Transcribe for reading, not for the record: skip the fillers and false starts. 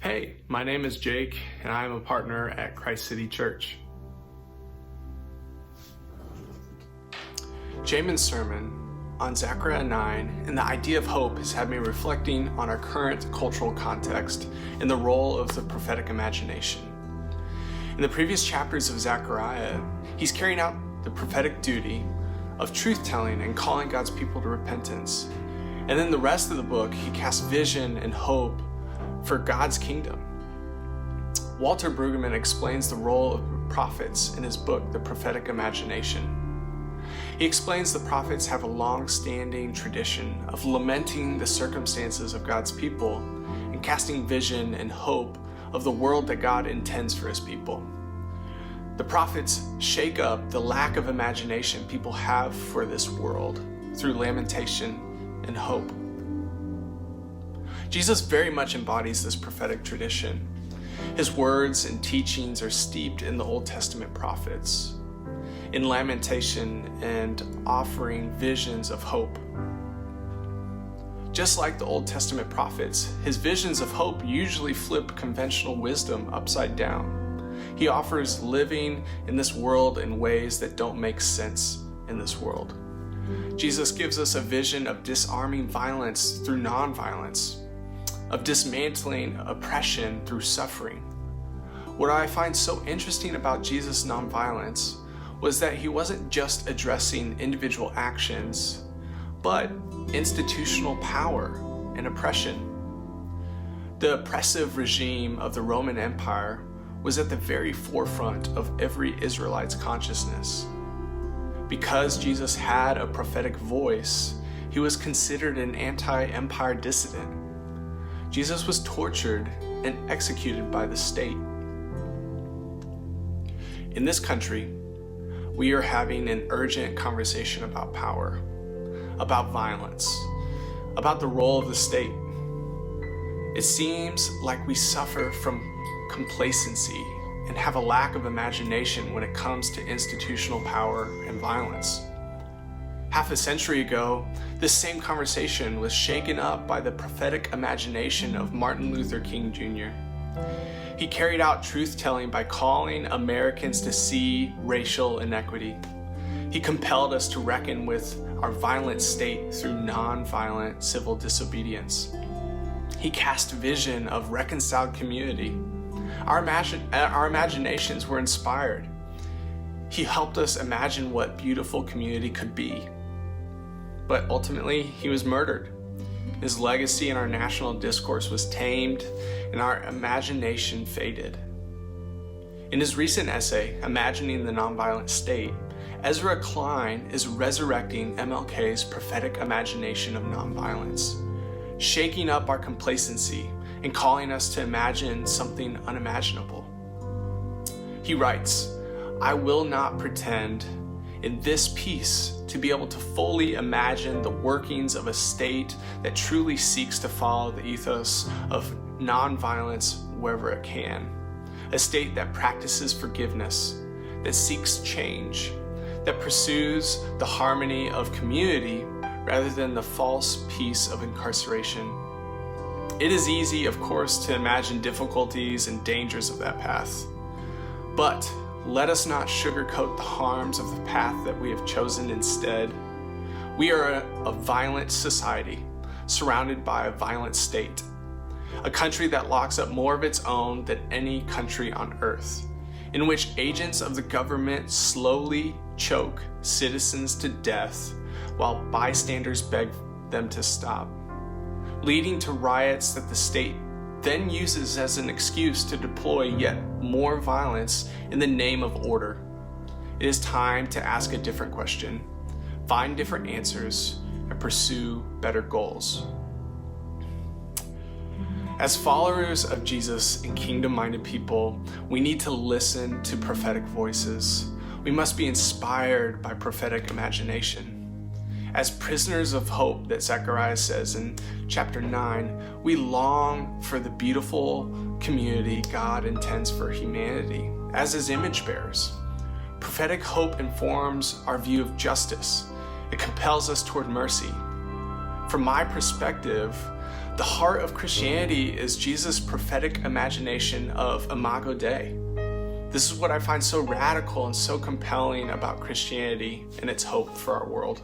Hey, my name is Jake, and I am a partner at Christ City Church. Jamin's sermon on Zechariah 9 and the idea of hope has had me reflecting on our current cultural context and the role of the prophetic imagination. In the previous chapters of Zechariah, he's carrying out the prophetic duty of truth-telling and calling God's people to repentance. And then the rest of the book, he casts vision and hope for God's kingdom. Walter Brueggemann explains the role of prophets in his book, The Prophetic Imagination. He explains the prophets have a long-standing tradition of lamenting the circumstances of God's people and casting vision and hope of the world that God intends for his people. The prophets shake up the lack of imagination people have for this world through lamentation and hope. Jesus very much embodies this prophetic tradition. His words and teachings are steeped in the Old Testament prophets, in lamentation and offering visions of hope. Just like the Old Testament prophets, his visions of hope usually flip conventional wisdom upside down. He offers living in this world in ways that don't make sense in this world. Jesus gives us a vision of disarming violence through nonviolence, of dismantling oppression through suffering. What I find so interesting about Jesus' nonviolence was that he wasn't just addressing individual actions, but institutional power and oppression. The oppressive regime of the Roman Empire was at the very forefront of every Israelite's consciousness. Because Jesus had a prophetic voice, he was considered an anti-empire dissident. Jesus was tortured and executed by the state. In this country, we are having an urgent conversation about power, about violence, about the role of the state. It seems like we suffer from complacency and have a lack of imagination when it comes to institutional power and violence. Half a century ago, this same conversation was shaken up by the prophetic imagination of Martin Luther King Jr. He carried out truth-telling by calling Americans to see racial inequity. He compelled us to reckon with our violent state through non-violent civil disobedience. He cast vision of reconciled community. Our imaginations were inspired. He helped us imagine what beautiful community could be. But ultimately, he was murdered. His legacy in our national discourse was tamed, and our imagination faded. In his recent essay, Imagining the Nonviolent State, Ezra Klein is resurrecting MLK's prophetic imagination of nonviolence, shaking up our complacency and calling us to imagine something unimaginable. He writes, "I will not pretend in this piece to be able to fully imagine the workings of a state that truly seeks to follow the ethos of nonviolence wherever it can. A state that practices forgiveness, that seeks change, that pursues the harmony of community rather than the false peace of incarceration." It is easy, of course, to imagine difficulties and dangers of that path. But let us not sugarcoat the harms of the path that we have chosen instead. We are a violent society surrounded by a violent state, a country that locks up more of its own than any country on earth, in which agents of the government slowly choke citizens to death while bystanders beg them to stop, leading to riots that the state then uses as an excuse to deploy yet more violence in the name of order. It is time to ask a different question, find different answers, and pursue better goals. As followers of Jesus and kingdom-minded people, we need to listen to prophetic voices. We must be inspired by prophetic imagination. As prisoners of hope that Zechariah says in chapter 9, we long for the beautiful community God intends for humanity as his image bearers. Prophetic hope informs our view of justice. It compels us toward mercy. From my perspective, The heart of Christianity is Jesus' prophetic imagination of Imago Dei. This is what I find so radical and so compelling about Christianity and its hope for our world.